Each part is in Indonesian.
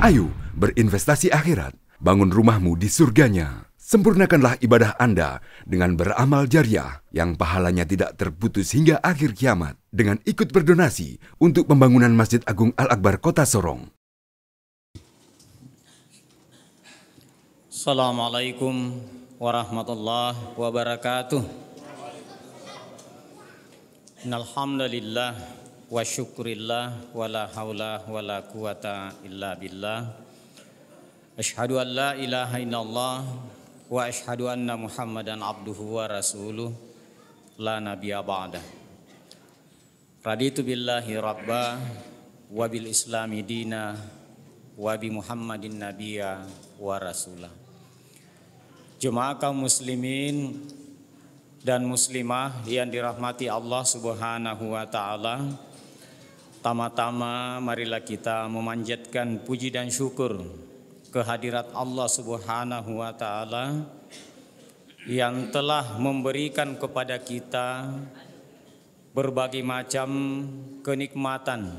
Ayo berinvestasi akhirat, bangun rumahmu di surganya. Sempurnakanlah ibadah Anda dengan beramal jariah yang pahalanya tidak terputus hingga akhir kiamat dengan ikut berdonasi untuk pembangunan Masjid Agung Al-Akbar Kota Sorong. Assalamualaikum warahmatullahi wabarakatuh. Innalhamdulillah wa syukurillah wa la hawla wa la quwata illa billah. Asyhadu an la ilaha illallah wa asyhadu anna Muhammadan abduhu wa rasuluh la nabiyya ba'dah. Raditu billahi rabba wa bil islami dina wa bi Muhammadin nabiyya wa rasulah. Jemaah kaum muslimin dan muslimah yang dirahmati Allah Subhanahu wa taala. Tama-tama marilah kita memanjatkan puji dan syukur kehadirat Allah Subhanahu wa taala yang telah memberikan kepada kita berbagai macam kenikmatan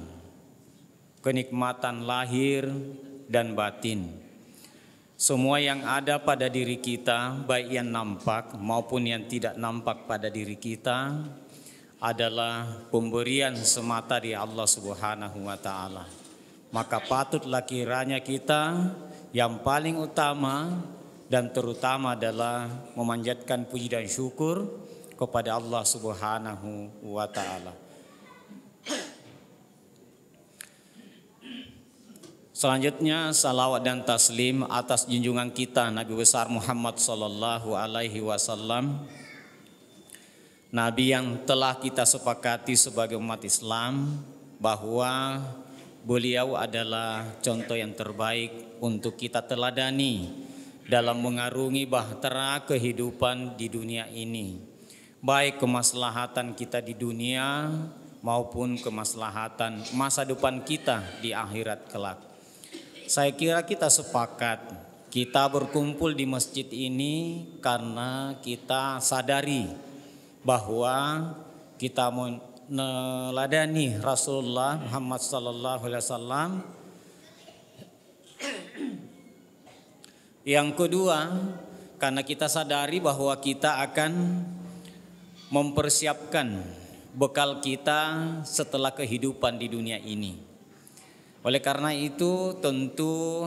lahir dan batin. Semua yang ada pada diri kita, baik yang nampak maupun yang tidak nampak pada diri kita, adalah pemberian semata dari Allah Subhanahu wa taala. Maka patutlah kiranya kita yang paling utama dan terutama adalah memanjatkan puji dan syukur kepada Allah Subhanahu wa taala. Selanjutnya salawat dan taslim atas junjungan kita Nabi besar Muhammad sallallahu alaihi wasallam, Nabi yang telah kita sepakati sebagai umat Islam bahwa beliau adalah contoh yang terbaik untuk kita teladani dalam mengarungi bahtera kehidupan di dunia ini, baik kemaslahatan kita di dunia maupun kemaslahatan masa depan kita di akhirat kelak. Saya kira kita sepakat, kita berkumpul di masjid ini karena kita sadari bahwa kita meneladani Rasulullah Muhammad sallallahu alaihi wasallam. Yang kedua, karena kita sadari bahwa kita akan mempersiapkan bekal kita setelah kehidupan di dunia ini. Oleh karena itu tentu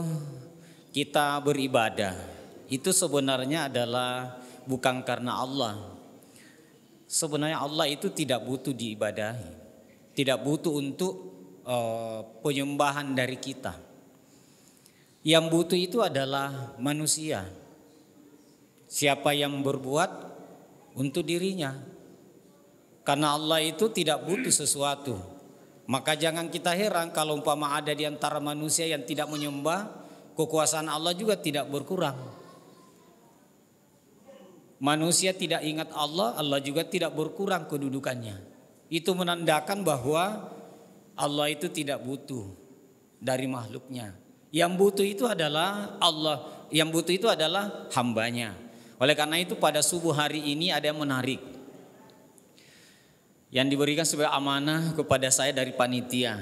kita beribadah itu sebenarnya adalah bukan karena Allah. Sebenarnya Allah itu tidak butuh diibadahi, tidak butuh untuk penyembahan dari kita. Yang butuh itu adalah manusia. Siapa yang berbuat untuk dirinya. Karena Allah itu tidak butuh sesuatu. Maka jangan kita heran kalau umpama ada di antara manusia yang tidak menyembah, kekuasaan Allah juga tidak berkurang. Manusia tidak ingat Allah, Allah juga tidak berkurang kedudukannya. Itu menandakan bahwa Allah itu tidak butuh dari makhluknya. Yang butuh itu adalah Allah, yang butuh itu adalah hambanya. Oleh karena itu pada subuh hari ini ada yang menarik yang diberikan sebagai amanah kepada saya dari panitia.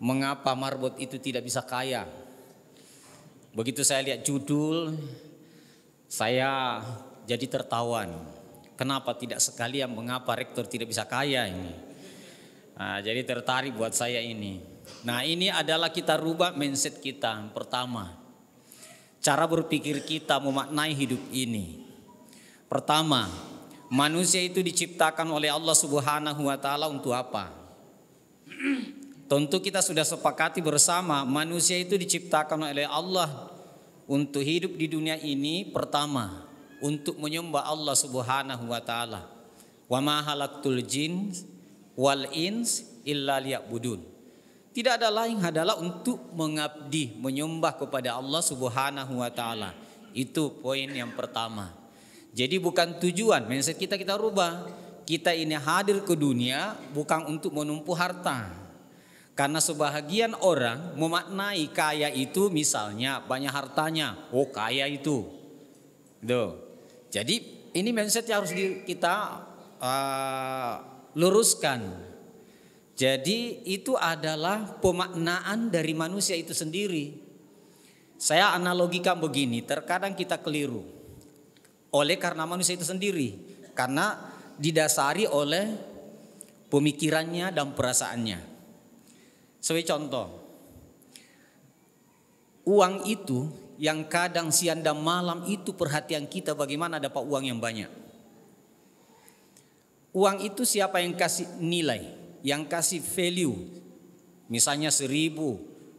Mengapa marbot itu tidak bisa kaya? Begitu saya lihat judul, saya jadi tertawan. Kenapa tidak sekalian mengapa rektor tidak bisa kaya ini? Nah, jadi tertarik buat saya ini. Nah, ini adalah kita rubah mindset kita. Pertama, cara berpikir kita memaknai hidup ini. Pertama, manusia itu diciptakan oleh Allah Subhanahu wa taala untuk apa? Tentu kita sudah sepakati bersama, manusia itu diciptakan oleh Allah untuk hidup di dunia ini. Pertama, untuk menyembah Allah Subhanahu wa taala. Wa ma khalaqtul jin wal ins illa liya'budun. Tidak ada lain adalah untuk mengabdi, menyembah kepada Allah Subhanahu wa taala. Itu poin yang pertama. Jadi bukan tujuan, mindset kita rubah. Kita ini hadir ke dunia bukan untuk menumpuk harta. Karena sebahagian orang memaknai kaya itu misalnya banyak hartanya. Oh, kaya itu. Tuh. Jadi ini mindset yang harus kita luruskan. Jadi itu adalah pemaknaan dari manusia itu sendiri. Saya analogikan begini, terkadang kita keliru. Oleh karena manusia itu sendiri, karena didasari oleh pemikirannya dan perasaannya. Sebagai contoh, uang itu yang kadang siang dan malam itu perhatian kita bagaimana dapat uang yang banyak. Uang itu siapa yang kasih nilai, yang kasih value, misalnya 1.000,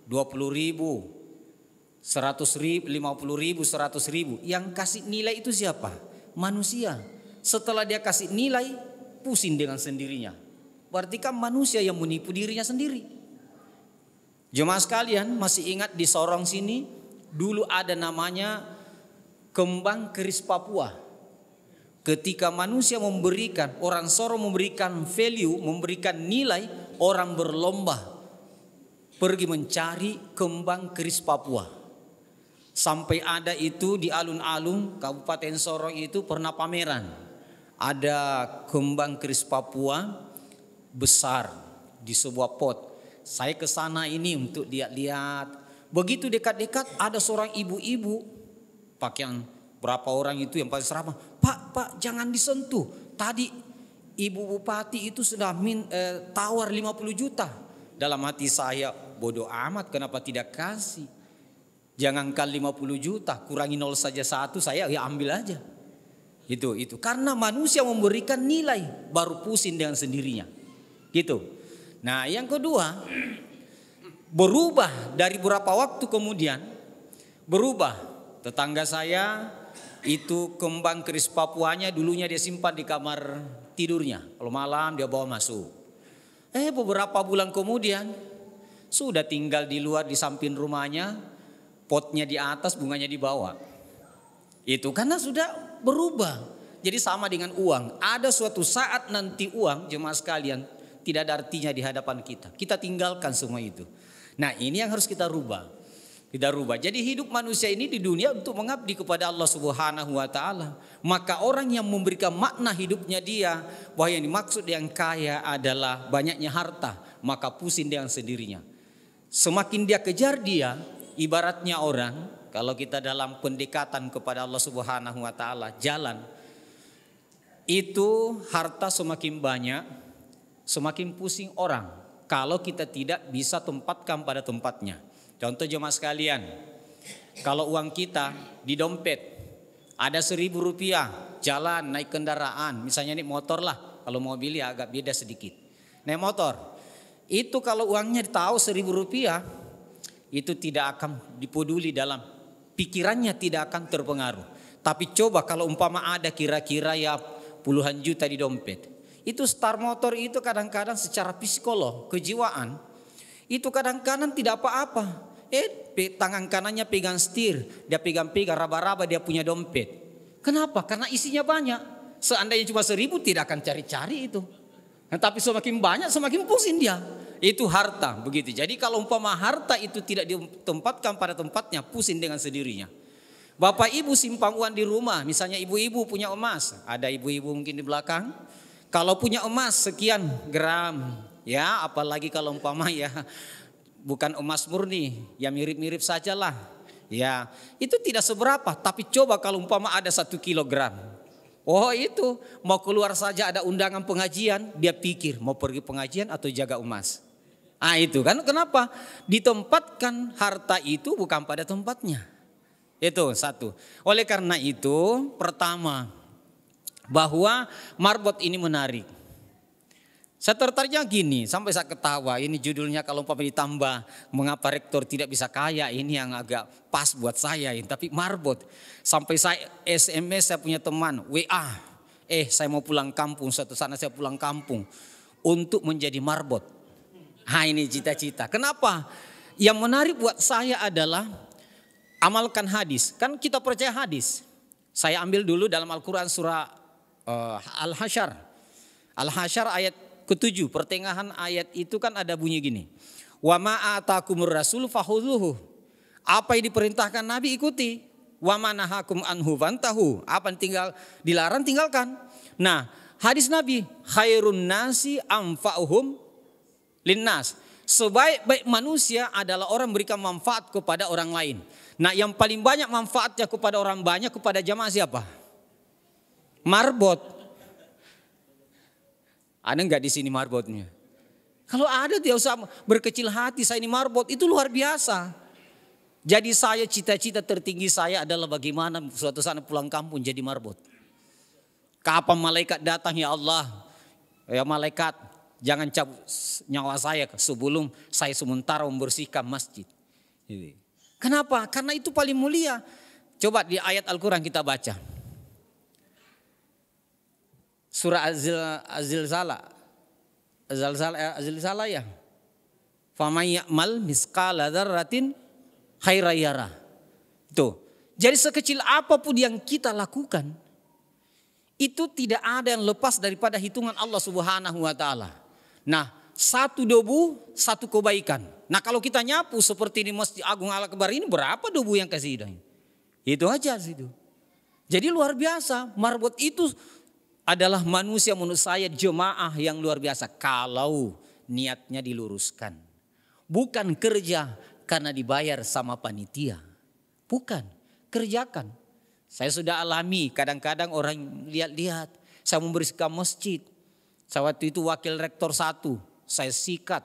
20.000, 100.000, 50.000, 100.000, yang kasih nilai itu siapa? Manusia. Setelah dia kasih nilai, pusing dengan sendirinya. Berarti kan manusia yang menipu dirinya sendiri. Jemaah sekalian, masih ingat di Sorong sini dulu ada namanya kembang keris Papua. Ketika manusia memberikan, orang Sorong memberikan value, memberikan nilai, orang berlomba pergi mencari kembang keris Papua. Sampai ada itu di alun-alun Kabupaten Sorong itu pernah pameran. Ada kembang keris Papua besar di sebuah pot. Saya ke sana ini untuk lihat-lihat. Begitu dekat-dekat ada seorang ibu-ibu pakaian berapa orang itu yang paling seramah. Pak, jangan disentuh. Tadi Ibu Bupati itu sudah tawar 50 juta. Dalam hati saya, bodoh amat kenapa tidak kasih. Jangankan 50 juta, kurangi 0 saja 1, saya ya ambil aja. Itu. Karena manusia memberikan nilai, baru pusing dengan sendirinya. Gitu. Nah yang kedua, berubah dari beberapa waktu kemudian, berubah. Tetangga saya itu kembang keris Papuanya dulunya dia simpan di kamar tidurnya. Kalau malam dia bawa masuk. Beberapa bulan kemudian sudah tinggal di luar di samping rumahnya, potnya di atas, bunganya di bawah. Itu karena sudah berubah. Jadi sama dengan uang. Ada suatu saat nanti uang, jemaah sekalian, tidak ada artinya di hadapan kita. Kita tinggalkan semua itu. Nah ini yang harus kita rubah. Tidak rubah. Jadi hidup manusia ini di dunia untuk mengabdi kepada Allah Subhanahu wa taala. Maka orang yang memberikan makna hidupnya dia bahwa yang dimaksud yang kaya adalah banyaknya harta, maka pusing dengan sendirinya. Semakin dia kejar dia, ibaratnya orang kalau kita dalam pendekatan kepada Allah Subhanahu wa taala jalan itu harta semakin banyak, semakin pusing orang kalau kita tidak bisa tempatkan pada tempatnya. Contoh jemaah sekalian, kalau uang kita di dompet ada 1.000 rupiah, jalan naik kendaraan, misalnya naik motor lah, kalau mobil ya agak beda sedikit. Naik motor, itu kalau uangnya tahu 1.000 rupiah, itu tidak akan dipeduli dalam pikirannya, tidak akan terpengaruh. Tapi coba kalau umpama ada kira-kira ya puluhan juta di dompet, itu start motor itu kadang-kadang secara psikolog, kejiwaan, itu kadang-kadang tidak apa-apa. Tangan kanannya pegang setir, dia pegang-pegang raba-raba dia punya dompet. Kenapa? Karena isinya banyak. Seandainya cuma 1.000 tidak akan cari-cari itu. Nah, tapi semakin banyak semakin pusing dia. Itu harta begitu. Jadi kalau umpama harta itu tidak ditempatkan pada tempatnya, pusing dengan sendirinya. Bapak ibu simpan uang di rumah, misalnya ibu-ibu punya emas, ada ibu-ibu mungkin di belakang. Kalau punya emas sekian gram, ya apalagi kalau umpama ya bukan emas murni, ya mirip-mirip sajalah. Ya, itu tidak seberapa, tapi coba kalau umpama ada 1 kilogram. Oh itu, mau keluar saja ada undangan pengajian, dia pikir mau pergi pengajian atau jaga emas. Itu kan kenapa? Ditempatkan harta itu bukan pada tempatnya. Itu satu. Oleh karena itu, pertama, bahwa marbot ini menarik. Saya tertariknya gini, sampai saya ketawa. Ini judulnya kalau umpama ditambah mengapa rektor tidak bisa kaya, ini yang agak pas buat saya. Tapi marbot, sampai saya SMS saya punya teman WA, saya mau pulang kampung, suatu saat saya pulang kampung untuk menjadi marbot. Ini cita-cita. Kenapa? Yang menarik buat saya adalah amalkan hadis. Kan kita percaya hadis. Saya ambil dulu dalam Al-Quran surah Al-Hasyr. Al-Hasyr ayat ke-7, pertengahan ayat itu kan ada bunyi gini. Wa ma atakumur rasul fakhudhuhu. Apa yang diperintahkan Nabi ikuti. Wa ma nahakum anhu fantahu. Apa yang dilarang tinggalkan. Nah, hadis Nabi, khairun nasi anfa'uhum linnas. Sebaik-baik manusia adalah orang berikan manfaat kepada orang lain. Nah, yang paling banyak manfaatnya kepada orang banyak kepada jamaah siapa? Marbot. Ada nggak di sini marbotnya? Kalau ada tidak usah berkecil hati, saya ini marbot, itu luar biasa. Jadi saya cita-cita tertinggi saya adalah bagaimana suatu saat pulang kampung jadi marbot. Kapan malaikat datang ya Allah, ya malaikat jangan cabut nyawa saya sebelum saya sementara membersihkan masjid. Kenapa? Karena itu paling mulia. Coba di ayat Al-Quran kita baca. Surah Az-Zilzalah ya. Faman ya'mal misqala dzarratin khairan yarah. Tuh. Jadi sekecil apapun yang kita lakukan, itu tidak ada yang lepas daripada hitungan Allah Subhanahu wa taala. Nah, satu debu, satu kebaikan. Nah, kalau kita nyapu seperti di Masjid Agung Al-Akbar ini, berapa debu yang kasih hilang? Itu aja situ. Jadi luar biasa, marbot itu adalah manusia menurut saya jemaah yang luar biasa kalau niatnya diluruskan. Bukan kerja karena dibayar sama panitia. Bukan, kerjakan. Saya sudah alami, kadang-kadang orang lihat-lihat, saya membersihkan masjid. Saya waktu itu wakil rektor 1, saya sikat.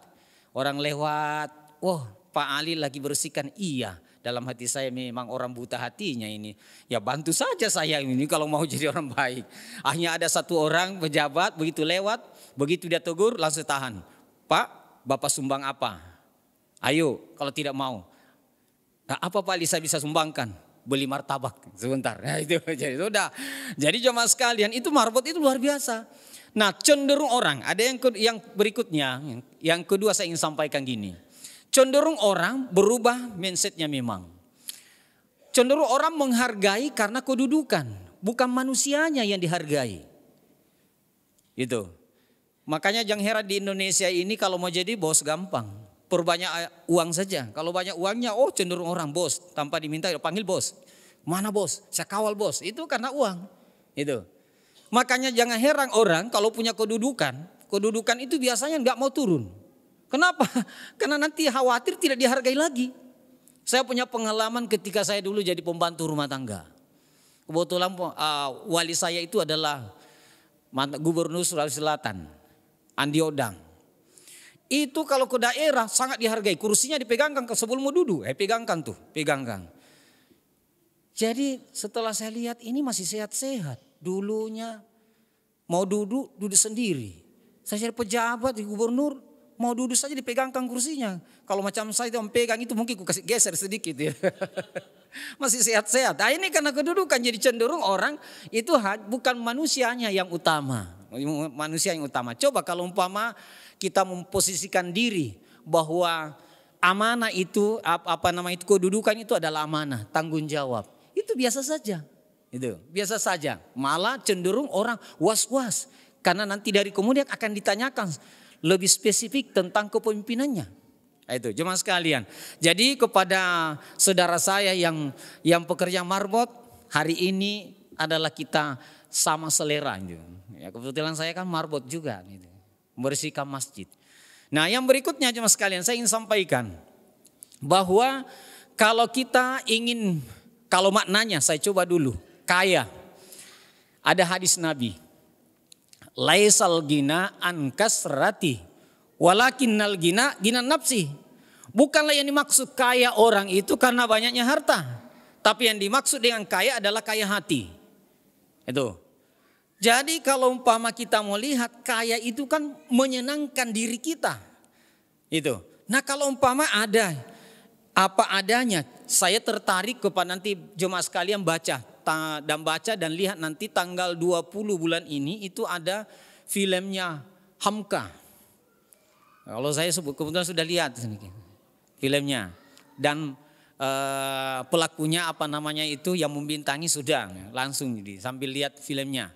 Orang lewat, wah Pak Ali lagi bersihkan, iya. Dalam hati saya memang orang buta hatinya ini. Ya bantu saja saya ini kalau mau jadi orang baik. Hanya ada satu orang pejabat begitu lewat, begitu dia tegur langsung tahan. Pak, Bapak sumbang apa? Ayo kalau tidak mau. Nah, apa Pak Ali saya bisa sumbangkan? Beli martabak sebentar. Nah, itu jadi sudah. Jadi jemaah sekalian itu marbot itu luar biasa. Nah cenderung orang ada yang berikutnya. Yang kedua saya ingin sampaikan gini. Cenderung orang berubah mindsetnya memang. Cenderung orang menghargai karena kedudukan. Bukan manusianya yang dihargai. Itu. Makanya jangan heran di Indonesia ini kalau mau jadi bos gampang. Perbanyak uang saja. Kalau banyak uangnya, oh cenderung orang bos. Tanpa diminta panggil bos. Mana bos? Saya kawal bos. Itu karena uang. Itu. Makanya jangan heran orang kalau punya kedudukan. Kedudukan itu biasanya nggak mau turun. Kenapa? Karena nanti khawatir tidak dihargai lagi. Saya punya pengalaman ketika saya dulu jadi pembantu rumah tangga. Kebetulan wali saya itu adalah Gubernur Sulawesi Selatan, Andi Odang. Itu kalau ke daerah sangat dihargai. Kursinya dipegangkan sebelum mau duduk. Pegangkan tuh, pegangkan. Jadi setelah saya lihat ini masih sehat-sehat. Dulunya mau duduk sendiri. Saya jadi pejabat di gubernur, mau duduk saja dipegangkan kursinya. Kalau macam saya itu pegang itu mungkin aku kasih geser sedikit ya. Masih sehat-sehat. Nah ini karena kedudukan jadi cenderung orang itu bukan manusianya yang utama. Manusia yang utama. Coba kalau umpama kita memposisikan diri bahwa amanah itu kedudukan itu adalah amanah, tanggung jawab. Itu biasa saja. Itu biasa saja. Malah cenderung orang was-was karena nanti dari kemudian akan ditanyakan lebih spesifik tentang kepemimpinannya. Itu jemaah sekalian. Jadi kepada saudara saya yang pekerja marbot, hari ini adalah kita sama selera. Ya, kebetulan saya kan marbot juga, gitu. Membersihkan masjid. Nah yang berikutnya jemaah sekalian saya ingin sampaikan bahwa kalau kita ingin, kalau maknanya saya coba dulu, kaya. Ada hadis Nabi. Laisal gina an kasrati walakinnal gina nafsi. Bukanlah yang dimaksud kaya orang itu karena banyaknya harta, tapi yang dimaksud dengan kaya adalah kaya hati. Itu. Jadi kalau umpama kita mau lihat kaya itu kan menyenangkan diri kita. Itu. Nah kalau umpama ada apa adanya, saya tertarik kepada nanti jemaah sekalian baca dan lihat nanti tanggal 20 bulan ini itu ada filmnya Hamka. Kalau saya kebetulan sudah lihat filmnya dan pelakunya itu yang membintangi sudah langsung sambil lihat filmnya.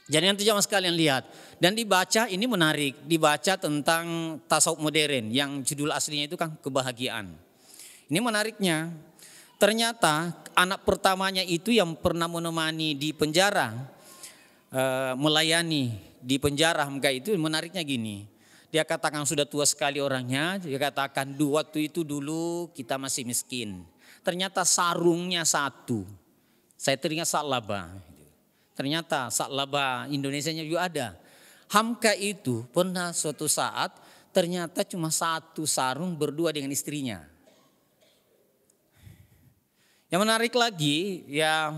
Jadi nanti jemaah sekalian lihat dan dibaca, ini menarik, dibaca tentang tasawuf modern yang judul aslinya itu kan kebahagiaan. Ini menariknya. Ternyata anak pertamanya itu yang pernah menemani di penjara, melayani di penjara Hamka itu menariknya gini. Dia katakan sudah tua sekali orangnya. Dia katakan waktu itu dulu kita masih miskin. Ternyata sarungnya satu. Saya teringat Sa'labah. Ternyata Sa'labah Indonesianya juga ada. Hamka itu pernah suatu saat ternyata cuma satu sarung berdua dengan istrinya. Yang menarik lagi ya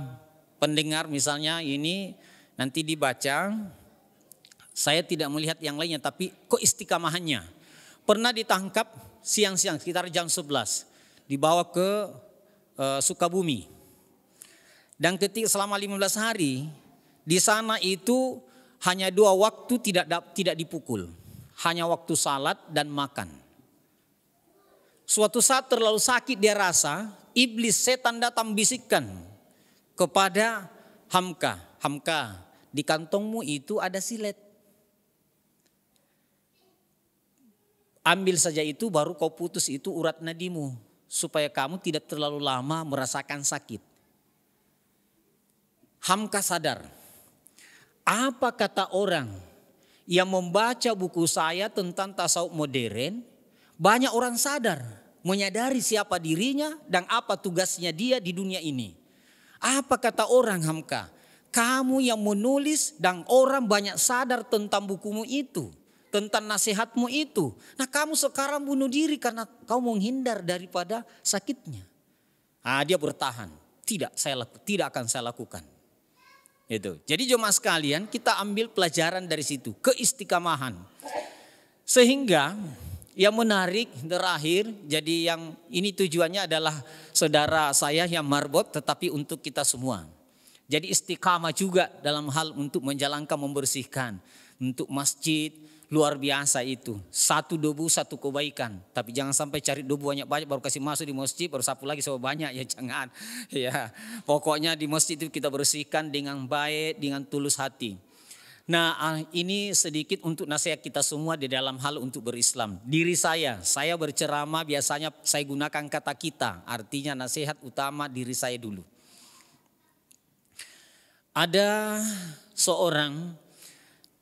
pendengar misalnya ini nanti dibaca. Saya tidak melihat yang lainnya tapi keistiqamahannya. Pernah ditangkap siang-siang sekitar jam 11. Dibawa ke Sukabumi. Dan ketika selama 15 hari di sana itu hanya 2 waktu tidak dipukul. Hanya waktu salat dan makan. Suatu saat terlalu sakit dia rasa, iblis setan datang bisikkan kepada Hamka. Hamka, di kantongmu itu ada silet. Ambil saja itu baru kau putus itu urat nadimu. Supaya kamu tidak terlalu lama merasakan sakit. Hamka sadar. Apa kata orang yang membaca buku saya tentang tasawuf modern. Banyak orang sadar. Menyadari siapa dirinya dan apa tugasnya dia di dunia ini. Apa kata orang Hamka? Kamu yang menulis dan orang banyak sadar tentang bukumu itu. Tentang nasihatmu itu. Nah kamu sekarang bunuh diri karena kau menghindar daripada sakitnya. Dia bertahan. Tidak akan saya lakukan. Itu. Jadi jemaah sekalian kita ambil pelajaran dari situ. Keistiqamahan. Sehingga yang menarik terakhir. Jadi yang ini tujuannya adalah saudara saya yang marbot tetapi untuk kita semua. Jadi istiqamah juga dalam hal untuk menjalankan membersihkan. Untuk masjid. Luar biasa itu. Satu debu, satu kebaikan. Tapi jangan sampai cari debu banyak-banyak baru kasih masuk di masjid. Baru sapu lagi sama banyak. Ya jangan. Ya, pokoknya di masjid itu kita bersihkan dengan baik, dengan tulus hati. Nah ini sedikit untuk nasihat kita semua di dalam hal untuk berislam. Diri saya berceramah biasanya saya gunakan kata kita. Artinya nasihat utama diri saya dulu. Ada seorang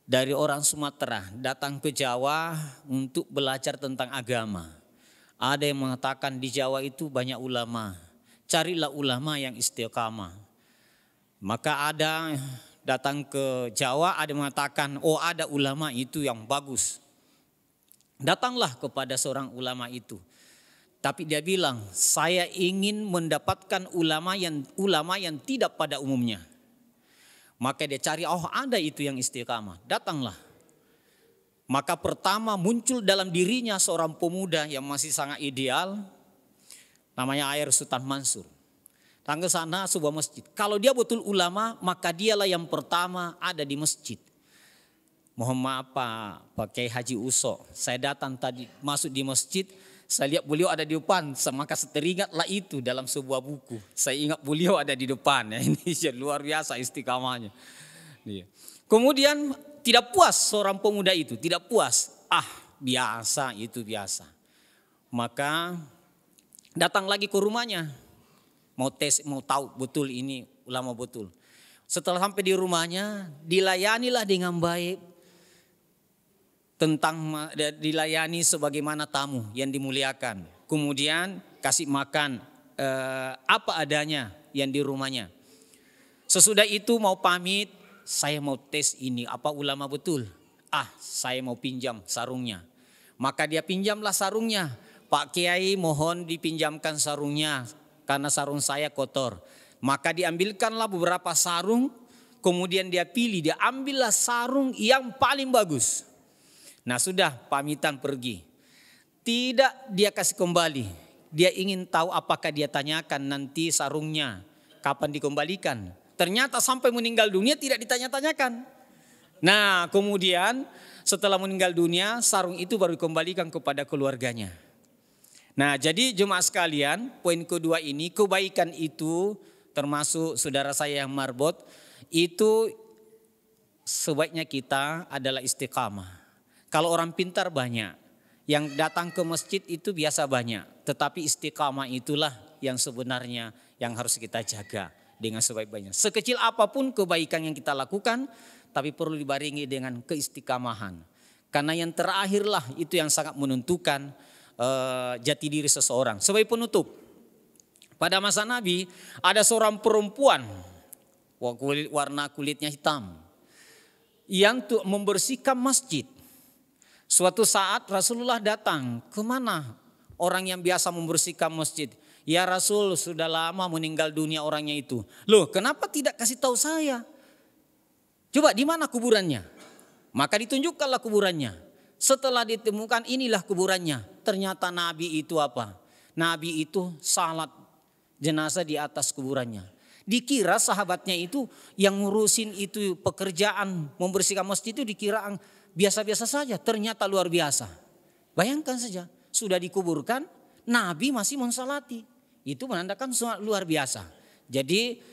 dari orang Sumatera datang ke Jawa untuk belajar tentang agama. Ada yang mengatakan di Jawa itu banyak ulama. Carilah ulama yang istiqamah. Maka ada datang ke Jawa ada yang mengatakan ada ulama itu yang bagus. Datanglah kepada seorang ulama itu. Tapi dia bilang saya ingin mendapatkan ulama yang tidak pada umumnya. Maka dia cari, ada itu yang istiqamah. Datanglah. Maka pertama muncul dalam dirinya seorang pemuda yang masih sangat ideal. Namanya Air Sultan Mansur. Datang ke sana sebuah masjid. Kalau dia betul ulama, maka dialah yang pertama ada di masjid. Mohon maaf Pak Kiai Haji Uso. Saya datang tadi masuk di masjid. Saya lihat beliau ada di depan, maka teringatlah itu dalam sebuah buku. Saya ingat beliau ada di depan. Ini luar biasa istiqamahnya. Kemudian tidak puas seorang pemuda itu, tidak puas. Biasa itu biasa. Maka datang lagi ke rumahnya. Mau tes, mau tahu betul ini ulama betul. Setelah sampai di rumahnya, dilayanilah dengan baik. Dilayani sebagaimana tamu yang dimuliakan. Kemudian kasih makan apa adanya yang di rumahnya. Sesudah itu mau pamit, saya mau tes ini apa ulama betul. Saya mau pinjam sarungnya. Maka dia pinjamlah sarungnya. Pak Kiai mohon dipinjamkan sarungnya karena sarung saya kotor. Maka diambilkanlah beberapa sarung. Kemudian dia pilih, dia ambillah sarung yang paling bagus. Nah sudah pamitan pergi. Tidak dia kasih kembali. Dia ingin tahu apakah dia tanyakan nanti sarungnya kapan dikembalikan. Ternyata sampai meninggal dunia tidak ditanya-tanyakan. Nah kemudian setelah meninggal dunia sarung itu baru dikembalikan kepada keluarganya. Nah jadi jemaah sekalian poin kedua ini kebaikan itu termasuk saudara saya yang marbot. Itu sebaiknya kita adalah istiqamah. Kalau orang pintar banyak, yang datang ke masjid itu biasa banyak. Tetapi istiqamah itulah yang sebenarnya yang harus kita jaga dengan sebaik-baiknya. Sekecil apapun kebaikan yang kita lakukan, tapi perlu dibarengi dengan keistiqamahan. Karena yang terakhirlah itu yang sangat menentukan jati diri seseorang. Sebagai penutup, pada masa Nabi ada seorang perempuan warna kulitnya hitam yang membersihkan masjid. Suatu saat Rasulullah datang, kemana orang yang biasa membersihkan masjid? Ya Rasul, sudah lama meninggal dunia orangnya itu. Loh, kenapa tidak kasih tahu saya? Coba di mana kuburannya? Maka ditunjukkanlah kuburannya. Setelah ditemukan inilah kuburannya. Ternyata Nabi itu apa? Nabi itu salat jenazah di atas kuburannya. Dikira sahabatnya itu yang ngurusin itu pekerjaan membersihkan masjid itu dikira biasa-biasa saja. Ternyata luar biasa. Bayangkan saja, sudah dikuburkan, Nabi masih mensalati. Itu menandakan luar biasa. Jadi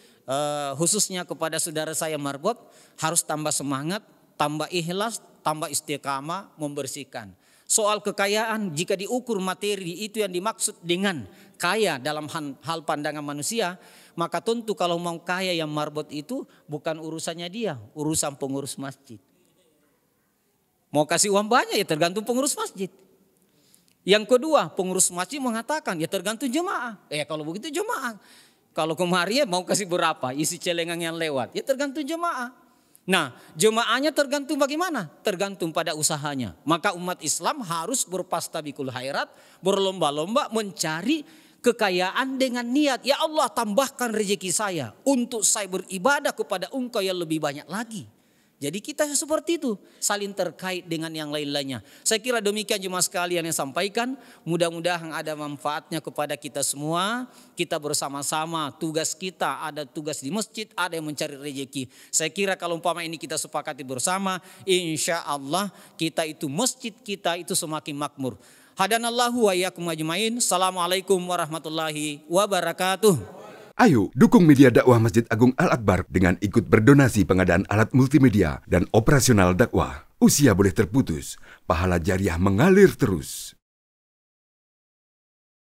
khususnya kepada saudara saya marbot, harus tambah semangat, tambah ikhlas, tambah istiqamah membersihkan. Soal kekayaan, jika diukur materi itu yang dimaksud dengan kaya dalam hal pandangan manusia, maka tentu kalau mau kaya yang marbot itu bukan urusannya dia, urusan pengurus masjid. Mau kasih uang banyak ya tergantung pengurus masjid. Yang kedua, pengurus masjid mengatakan ya tergantung jemaah. Kalau begitu jemaah. Kalau kemarin ya mau kasih berapa, isi celengan yang lewat, ya tergantung jemaah. Nah, jemaahnya tergantung bagaimana? Tergantung pada usahanya. Maka umat Islam harus berpastabikul khairat, berlomba-lomba mencari kekayaan dengan niat. Ya Allah, tambahkan rezeki saya untuk saya beribadah kepada Engkau yang lebih banyak lagi. Jadi kita seperti itu, saling terkait dengan yang lain-lainnya. Saya kira demikian jemaah sekalian yang sampaikan. Mudah-mudahan ada manfaatnya kepada kita semua. Kita bersama-sama, tugas kita ada tugas di masjid, ada yang mencari rezeki. Saya kira kalau umpama ini kita sepakati bersama, insya Allah kita itu masjid kita itu semakin makmur. Hadanallahu wa iyyakum ajmain. Assalamualaikum warahmatullahi wabarakatuh. Ayo dukung media dakwah Masjid Agung Al-Akbar dengan ikut berdonasi pengadaan alat multimedia dan operasional dakwah. Usia boleh terputus, pahala jariah mengalir terus.